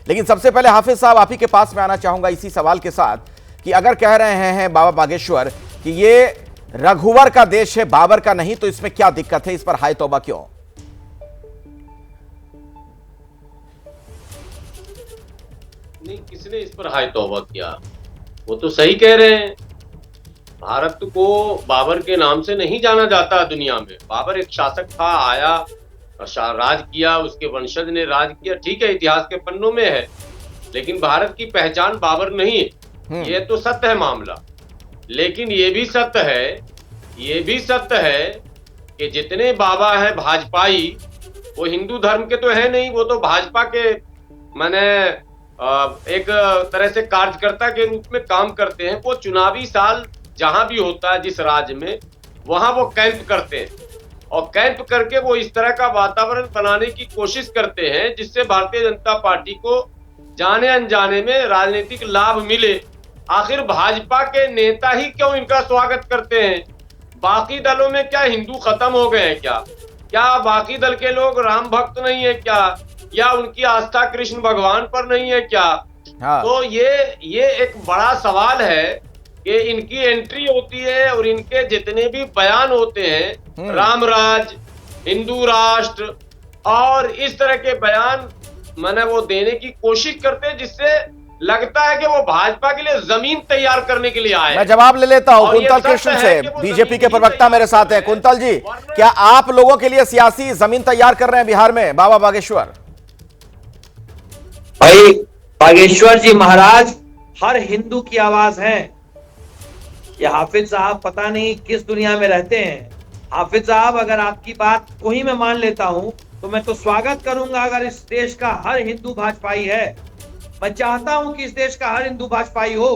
लेकिन सबसे पहले हाफिज साहब आप ही के पास में आना चाहूंगा इसी सवाल के साथ कि अगर कह रहे हैं बाबा बागेश्वर कि ये रघुवर का देश है, बाबर का नहीं, तो इसमें क्या दिक्कत है? इस पर हाय तौबा क्यों? नहीं, किसने इस पर हाय तौबा किया? वो तो सही कह रहे हैं। भारत को बाबर के नाम से नहीं जाना जाता दुनिया में। बाबर एक शासक था, आया राज किया, उसके वंशज ने राज किया, ठीक है, इतिहास के पन्नों में है, लेकिन भारत की पहचान बाबर नहीं है। ये तो सत्य है मामला। लेकिन ये भी सत्य है कि जितने बाबा हैं भाजपाई, वो हिंदू धर्म के तो है नहीं, वो तो भाजपा के माने एक तरह से कार्यकर्ता के रूप में काम करते हैं। वो चुनावी साल जहां भी होता है जिस राज्य में, वहां वो कैंप करते हैं और कैंप करके वो इस तरह का वातावरण बनाने की कोशिश करते हैं जिससे भारतीय जनता पार्टी को जाने अनजाने में राजनीतिक लाभ मिले। आखिर भाजपा के नेता ही क्यों इनका स्वागत करते हैं? बाकी दलों में क्या हिंदू खत्म हो गए हैं क्या बाकी दल के लोग राम भक्त नहीं है क्या? या उनकी आस्था कृष्ण भगवान पर नहीं है क्या? हाँ। तो ये एक बड़ा सवाल है कि इनकी एंट्री होती है और इनके जितने भी बयान होते हैं, राम राज, हिंदू राष्ट्र और इस तरह के बयान मैंने वो देने की कोशिश करते हैं जिससे लगता है कि वो भाजपा के लिए जमीन तैयार करने के लिए आए। मैं जवाब ले लेता हूं कुंतल कृष्ण से, बीजेपी के प्रवक्ता मेरे साथ हैं। कुंतल जी, क्या आप लोगों के लिए सियासी जमीन तैयार कर रहे हैं बिहार में बाबा बागेश्वर? भाई बागेश्वर जी महाराज हर हिंदू की आवाज है। ये हाफिज साहब पता नहीं किस दुनिया में रहते हैं। हाफिज साहब, अगर आपकी बात को ही मैं मान लेता हूं तो मैं तो स्वागत करूंगा अगर इस देश का हर हिंदू भाजपाई है। मैं चाहता हूं कि इस देश का हर हिंदू भाजपाई हो।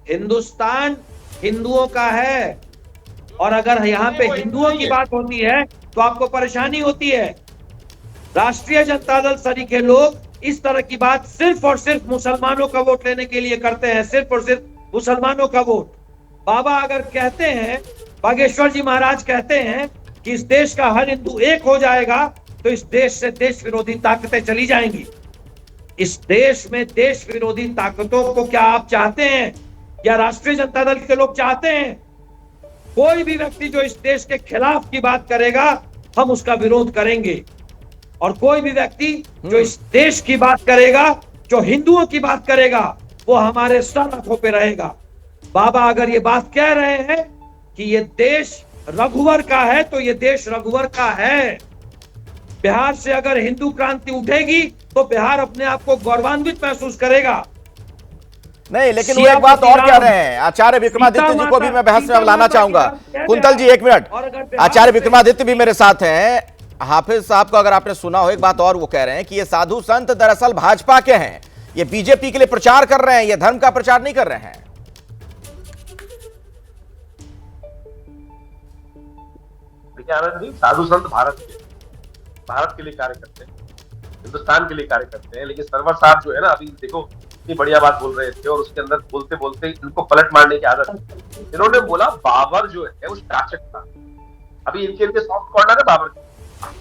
हिंदुस्तान हिंदुओं का है और अगर यहाँ पे हिंदुओं की बात होती है तो आपको परेशानी होती है। राष्ट्रीय जनता दल सरीखे लोग इस तरह की बात सिर्फ और सिर्फ मुसलमानों का वोट लेने के लिए करते हैं, सिर्फ और सिर्फ मुसलमानों का वोट। बाबा अगर कहते हैं, बागेश्वर जी महाराज कहते हैं कि इस देश का हर हिंदू एक हो जाएगा तो इस देश से देश विरोधी ताकतें चली जाएंगी। इस देश में देश विरोधी ताकतों को क्या आप चाहते हैं या राष्ट्रीय जनता दल के लोग चाहते हैं? कोई भी व्यक्ति जो इस देश के खिलाफ की बात करेगा हम उसका विरोध करेंगे और कोई भी व्यक्ति जो इस देश की बात करेगा, जो हिंदुओं की बात करेगा, वो हमारे सर आंखों पे रहेगा। बाबा अगर ये बात कह रहे हैं कि ये देश रघुवर का है तो ये देश रघुवर का है। बिहार से अगर हिंदू क्रांति उठेगी तो बिहार अपने आप को गौरवान्वित महसूस करेगा। नहीं, लेकिन वो एक बात और कह रहे हैं, आचार्य विक्रमादित्य जी को भी मैं बहस में लाना चाहूंगा। कुंतल जी एक मिनट, आचार्य विक्रमादित्य भी मेरे साथ हैं। हाफिज साहब को अगर आपने सुना हो, एक बात और वो कह रहे हैं कि ये साधु संत दरअसल भाजपा के हैं, ये बीजेपी के लिए प्रचार कर रहे हैं, ये धर्म का प्रचार नहीं कर रहे हैं। साधु संत भारत के लिए कार्य करते हैं, हिंदुस्तान के लिए कार्य करते हैं। लेकिन सरवर साहब जो है ना, अभी देखो इतनी बढ़िया बात बोल रहे थे और उसके अंदर बोलते बोलते इनको पलट मारने की आदत है। इन्होंने बोला बाबर जो है वो शासक था। अभी इनके सॉफ्ट कॉर्नर है बाबर,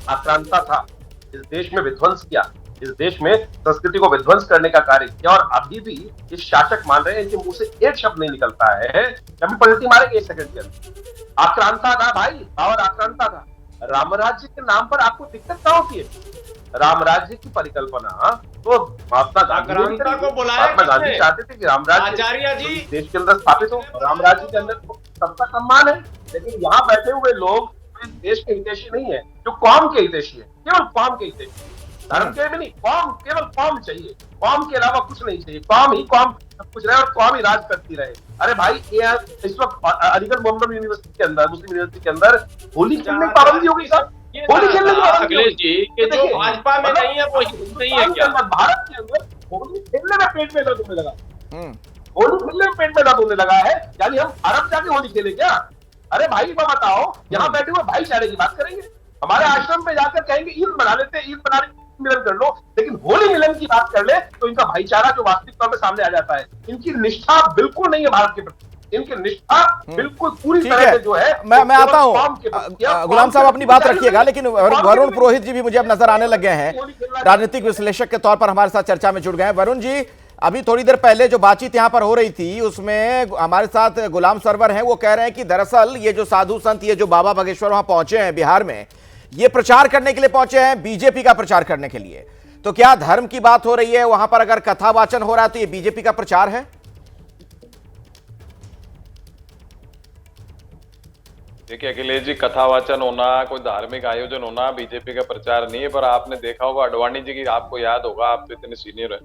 आक्रांता था, इस देश में विध्वंस किया, इस देश में संस्कृति को विध्वंस करने का कार्य किया और अभी भी इस शासक मान रहे हैं। इनके मुंह से एक शब्द नहीं निकलता है, कभी पलटी मारेंगे 1 सेकंड के अंदर। आक्रांता था भाई, बाबर आक्रांता था। राम राज्य के नाम पर आपको दिक्कत क्या होती है? राम राज्य की परिकल्पना तो महात्मा गांधी चाहते थे कि राम राज्य देश के अंदर स्थापित हो, राम राज्य के अंदर सबका सम्मान है। लेकिन यहाँ बैठे हुए लोग देश के हितैषी नहीं है, जो कौम के हितैषी है, केवल कौम के हितैषी, धर्म के भी नहीं, कौम, केवल कौम चाहिए, कौम के अलावा कुछ नहीं चाहिए। कौम ही कौम सब कुछ रहे और कौम ही राज करती रहे। अरे भाई, ये इस वक्त अलीगढ़ मुस्लिम यूनिवर्सिटी के अंदर होली खेलने की पाबंदी हो गई सर। होली खेलने की पाबंदी भाजपा में नहीं है, वो नहीं है क्या? भारत के अंदर होली खेलने में पेट में दर्द होने लगा, होली खेलने में पेट में दर्द होने लगा है। यानी हम अरब जाके होली खेले क्या? अरे भाई मैं बताओ, यहाँ बैठे हुए भाईचारे की बात करेंगे, हमारे आश्रम में जाकर कहेंगे ईद मना लेते हैं, ईद मना मिलन कर लो, लेकिन होली मिलन की बात कर ले तो इनका भाईचारा जो वास्तविक तौर पे सामने आ जाता है। इनकी निष्ठा बिल्कुल नहीं है भारत के प्रति, इनकी निष्ठा बिल्कुल पूरी ठीक तरह है, से जो है मैं आता हूं। काम के प्रति किया। गुलाम साहब अपनी बात रखिएगा, लेकिन वरुण पुरोहित जी भी मुझे अब नजर आने लगे हैं, राजनीतिक विश्लेषक के तौर पर हमारे साथ चर्चा में जुड़ गए हैं। वरुण जी, अभी थोड़ी देर पहले जो बातचीत यहां पर हो रही थी उसमें हमारे साथ गुलाम सरवर हैं, वो कह रहे हैं कि दरअसल ये जो साधु संत, ये जो बाबा बागेश्वर वहां पहुंचे हैं बिहार में, ये प्रचार करने के लिए पहुंचे हैं, बीजेपी का प्रचार करने के लिए। तो क्या धर्म की बात हो रही है वहां पर, अगर कथा वाचन हो रहा है तो ये बीजेपी का प्रचार है? देखिए अखिलेश जी, कथा वाचन होना, कोई धार्मिक आयोजन होना बीजेपी का प्रचार नहीं है। पर आपने देखा होगा अडवाणी जी की, आपको याद होगा, आप तो इतने सीनियर हैं,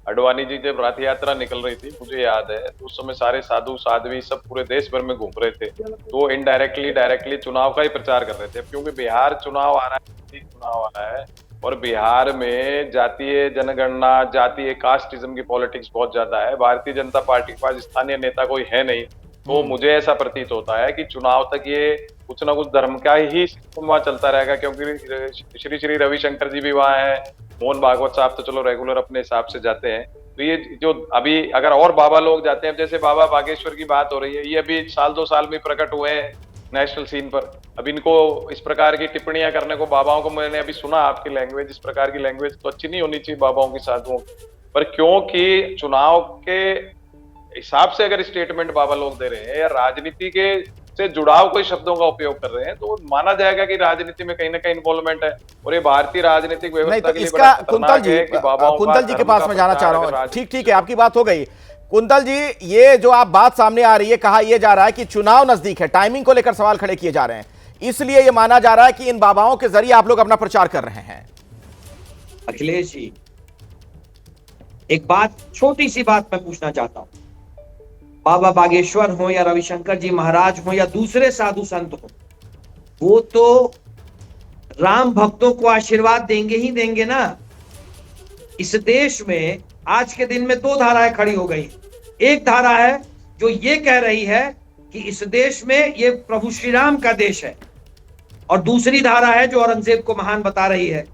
अडवाणी जी जब रथ यात्रा निकल रही थी, मुझे याद है, तो उस समय सारे साधु साध्वी सब पूरे देश भर में घूम रहे थे, तो इनडायरेक्टली डायरेक्टली चुनाव का ही प्रचार कर रहे थे। क्योंकि बिहार चुनाव आ रहा है, चुनाव आ रहा है, और बिहार में जातीय जनगणना, जातीय कास्टिज्म की पॉलिटिक्स बहुत ज्यादा है। भारतीय जनता पार्टी के पास स्थानीय नेता कोई है नहीं, तो मुझे ऐसा प्रतीत होता है कि चुनाव तक ये कुछ ना कुछ धर्म का ही वहां चलता रहेगा। क्योंकि श्री श्री रविशंकर जी भी वहां है, मोहन भागवत साहब तो चलो रेगुलर अपने हिसाब से जाते हैं, तो ये जो अभी अगर और बाबा लोग जाते हैं, जैसे बाबा बागेश्वर की बात हो रही है, ये अभी साल 2 साल में प्रकट हुए हैं नेशनल सीन पर। अब इनको इस प्रकार की टिप्पणियां करने को, बाबाओं को मैंने अभी सुना, आपकी लैंग्वेज, इस प्रकार की लैंग्वेज तो अच्छी नहीं होनी चाहिए बाबाओं की, साधुओं की। पर क्योंकि चुनाव के हिसाब से अगर स्टेटमेंट बाबा लोग दे रहे हैं या राजनीति के से जुड़ाव कोई शब्दों का उपयोग कर रहे हैं, तो माना जाएगा कि राजनीति में कहीं ना कहीं इन्वॉल्वमेंट है, और ये भारतीय राजनीतिक व्यवस्था के लिए बड़ा खतरनाक है कि बाबाओं कुंतल जी के पास मैं जाना चाह रहा हूँ। ठीक है, आपकी बात हो गई। कुंतल जी, ये जो आप बात सामने आ रही है, कहा यह जा रहा है कि चुनाव नजदीक है, टाइमिंग को लेकर सवाल खड़े किए जा रहे हैं, इसलिए यह माना जा रहा है कि इन बाबाओं के जरिए आप लोग अपना प्रचार कर रहे हैं। अखिलेश जी, एक बात, छोटी सी बात मैं पूछना चाहता हूं। बाबा बागेश्वर हो या रविशंकर जी महाराज हो या दूसरे साधु संत हो, वो तो राम भक्तों को आशीर्वाद देंगे ही देंगे ना। इस देश में आज के दिन में 2 धाराएं खड़ी हो गई। एक धारा है जो ये कह रही है कि इस देश में ये प्रभु श्री राम का देश है, और दूसरी धारा है जो औरंगजेब को महान बता रही है।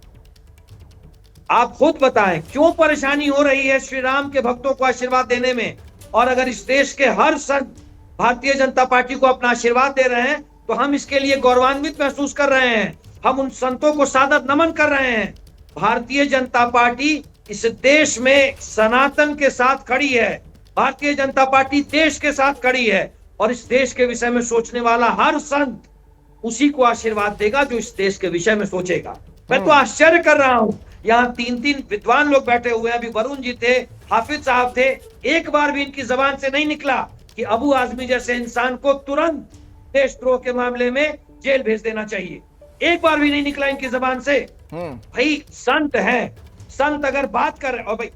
आप खुद बताएं क्यों परेशानी हो रही है श्री राम के भक्तों को आशीर्वाद देने में, और अगर इस देश के हर संत भारतीय जनता पार्टी को अपना आशीर्वाद दे रहे हैं तो हम इसके लिए गौरवान्वित महसूस कर रहे हैं। हम उन संतों को सादर नमन कर रहे हैं। भारतीय जनता पार्टी इस देश में सनातन के साथ खड़ी है। भारतीय जनता पार्टी देश के साथ खड़ी है, और इस देश के विषय में सोचने वाला हर संत उसी को आशीर्वाद देगा जो इस देश के विषय में सोचेगा। मैं तो आश्चर्य कर रहा हूं, यहाँ 3 विद्वान लोग बैठे हुए हैं, अभी वरुण जी थे, हाफिज साहब थे, एक बार भी इनकी जबान से नहीं निकला कि अबू आजमी जैसे इंसान को तुरंत देशद्रोह के मामले में जेल भेज देना चाहिए। एक बार भी नहीं निकला इनकी जबान से। भाई संत हैं, संत अगर बात कर रहे, और भाई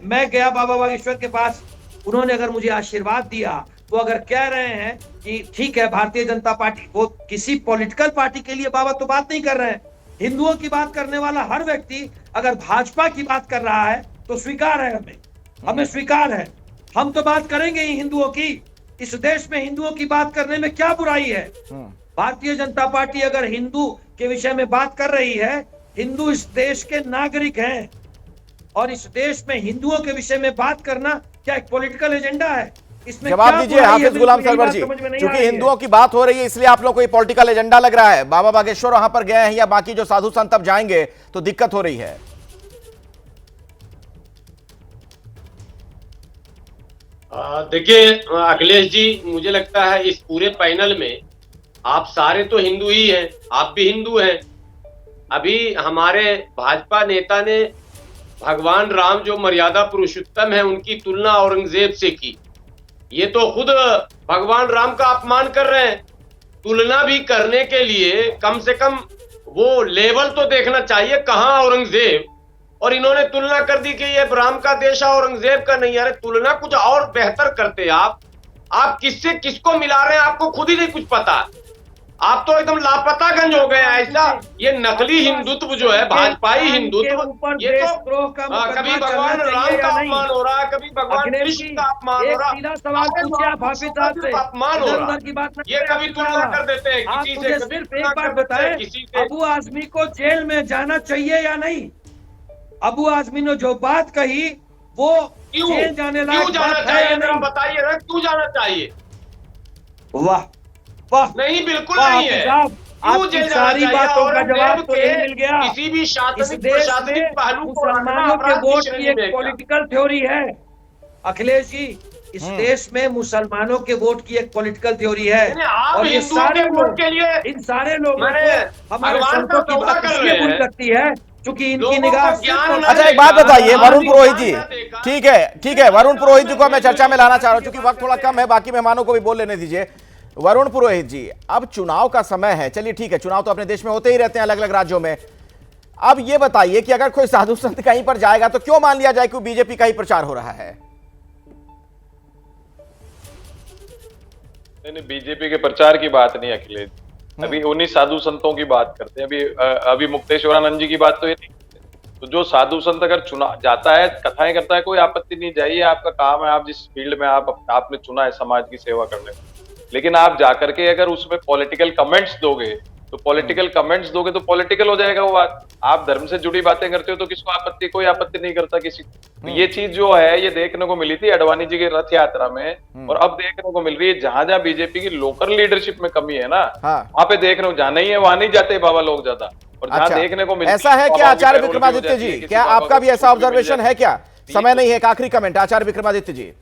मैं गया बाबा बागेश्वर के पास, उन्होंने अगर मुझे आशीर्वाद दिया, वो अगर कह रहे हैं कि ठीक है भारतीय जनता पार्टी, वो किसी पॉलिटिकल पार्टी के लिए बाबा तो बात नहीं कर रहे हैं। हिंदुओं की बात करने वाला हर व्यक्ति अगर भाजपा की बात कर रहा है तो स्वीकार है, हमें स्वीकार है। हम तो बात करेंगे ही हिंदुओं की। इस देश में हिंदुओं की बात करने में क्या बुराई है? भारतीय जनता पार्टी अगर हिंदू के विषय में बात कर रही है, हिंदू इस देश के नागरिक हैं, और इस देश में हिंदुओं के विषय में बात करना क्या एक पॉलिटिकल एजेंडा है? इसमें जवाब दीजिए हाफिज गुलाम सरवर जी, क्योंकि हिंदुओं की बात हो रही है इसलिए आप लोग को ये पॉलिटिकल एजेंडा लग रहा है। बाबा बागेश्वर वहां पर गए हैं या बाकी जो साधु संत अब जाएंगे तो दिक्कत हो रही है? देखिए अखिलेश जी, मुझे लगता है इस पूरे पैनल में आप सारे तो हिंदू ही हैं, आप भी हिंदू हैं। अभी हमारे भाजपा नेता ने भगवान राम जो मर्यादा पुरुषोत्तम है उनकी तुलना औरंगजेब से की। ये तो खुद भगवान राम का अपमान कर रहे हैं। तुलना भी करने के लिए कम से कम वो लेवल तो देखना चाहिए, कहां औरंगजेब, और इन्होंने तुलना कर दी कि ये राम का देश है औरंगजेब का नहीं। अरे तुलना कुछ और बेहतर करते आप किससे किसको मिला रहे हैं आपको खुद ही नहीं कुछ पता। आप तो एकदम लापता गंज हो गए। ऐसा ये नकली हिंदुत्व जो है, भाजपाई हिंदुत्व, ये तो कभी भगवान राम का अपमान हो रहा है, कभी भगवान कृष्ण का अपमान हो रहा है, अपमान हो रहा है। ये कभी तुलना कर देते हैं किसी से। सिर्फ एक बात बताएं, अबू आजमी को जेल में जाना चाहिए या नहीं? अबू आजमी ने जो बात कही वो जेल जाने लायक क्यों जाना चाहिए? बताइए ना, क्यों जाना चाहिए? वाह वाह, नहीं, बिल्कुल वाह नहीं है। साहब, क्यों आपकी जेल जाना सारी चाहिए? बातों का औरंगजेब जवाब तो के यही मिल गया। किसी भी इस शासनिक देश प्रशासनिक में पहलू को रखना मुसलमानों के अपराध की वोट की श्रेणी एक में क्या? पॉलिटिकल थ्योरी है अखिलेश जी। इस देश में मुसलमानों के वोट की एक पॉलिटिकल थ्योरी है, यानी आप और ये हिंदुओं सारे के वोट लोग, के लिए इन सारे लोगों मैंने को हमारे भगवान संतों का की तौबा बात कर इसलिए रहे बुरी हैं। लगती है क्योंकि इनकी लोगों निगाह को ज्ञान सिर्फ, ना अच्छा, एक देखा, बात बताइए वरुण ज्ञान पुरोहित ना जी, देखा। ठीक है वरुण पुरोहित जी को मैं चर्चा में लाना चाह रहा हूं क्योंकि वक्त थोड़ा कम है, बाकी मेहमानों को भी बोल लेने दीजिए। वरुण पुरोहित जी, अब चुनाव का समय है, चलिए ठीक है, चुनाव तो अपने देश में होते ही रहते हैं अलग अलग राज्यों में। अब ये बताइए कि अगर कोई साधु संत कहीं पर जाएगा तो क्यों मान लिया जाए कि बीजेपी का ही प्रचार हो रहा है? नहीं, बीजेपी के प्रचार की बात नहीं अखिलेश, अभी उन्हीं साधु संतों की बात करते हैं। अभी मुक्तेश्वरानंद जी की बात तो ये नहीं करते। तो जो साधु संत अगर चुना जाता है, कथाएं करता है, कोई आपत्ति नहीं, जाइए, आपका काम है, आप जिस फील्ड में आपने चुना है समाज की सेवा करने में। लेकिन आप जाकर के अगर उसमें पॉलिटिकल कमेंट्स दोगे तो पॉलिटिकल हो जाएगा वो बात। आप धर्म से जुड़ी बातें करते हो तो किसको आपत्ति, कोई आपत्ति नहीं करता किसी को। तो ये चीज जो है ये देखने को मिली थी अडवाणी जी की रथ यात्रा में, और अब देखने को मिल रही है जहां जहां बीजेपी की लोकल लीडरशिप में कमी है ना, वहां पे देखने को, जहां नहीं है वहां नहीं जाते बाबा लोग ज्यादा, और जहां देखने को मिलती ऐसा है क्या आचार्य विक्रमादित्य जी? क्या आपका भी ऐसा ऑब्जर्वेशन है क्या? समय नहीं है, एक आखिरी कमेंट आचार्य विक्रमादित्य जी।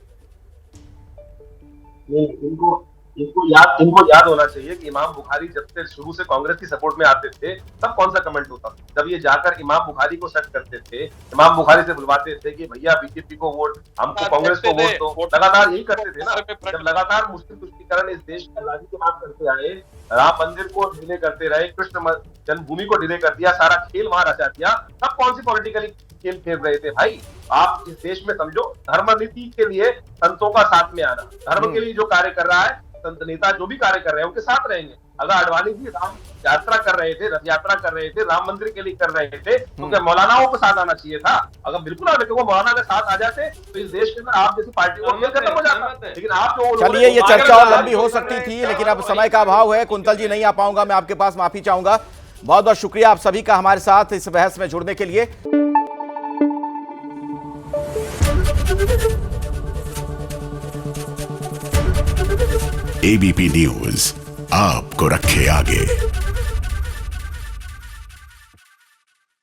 इनको याद होना चाहिए कि इमाम बुखारी जब से शुरू से कांग्रेस की सपोर्ट में आते थे तब कौन सा कमेंट होता था? जब ये जाकर इमाम बुखारी को सेट करते थे, इमाम बुखारी से बुलवाते थे कि भैया बीजेपी को वोट, हमको कांग्रेस को वोट दो, लगातार यही करते थे ना। जब लगातार मुस्लिम तुष्टीकरण इस देश की आजादी के बाद करते आए, राम मंदिर को डिले करते रहे, कृष्ण जन्मभूमि को डिले कर दिया, सारा खेल वहां रचा दिया, तब कौन सी पॉलिटिकली खेल खेल रहे थे भाई? आप इस देश में समझो, धर्म नीति के लिए संतों का साथ में आना, धर्म के लिए जो कार्य कर रहा है, संत नेता जो भी कार्य कर रहे हैं उनके साथ रहेंगे। अगर अडवाणी जी राम यात्रा कर रहे थे, रथ यात्रा कर रहे थे, राम मंदिर के लिए कर रहे थे, तो क्या मौलानाओं को साथ आना चाहिए था? अगर बिल्कुल आप देखो मौलाना के साथ आ जाते तो इस देश के अंदर आप जैसी पार्टी को खत्म हो जाता। लेकिन आप जो, चलिए, ये चर्चा और लंबी हो सकती थी लेकिन अब समय का अभाव है। कुंतल जी नहीं आ पाऊंगा, मैं आपके पास माफी चाहूंगा। बहुत बहुत शुक्रिया आप सभी का हमारे साथ इस बहस में जुड़ने के लिए। एबीपी न्यूज आपको रखे आगे।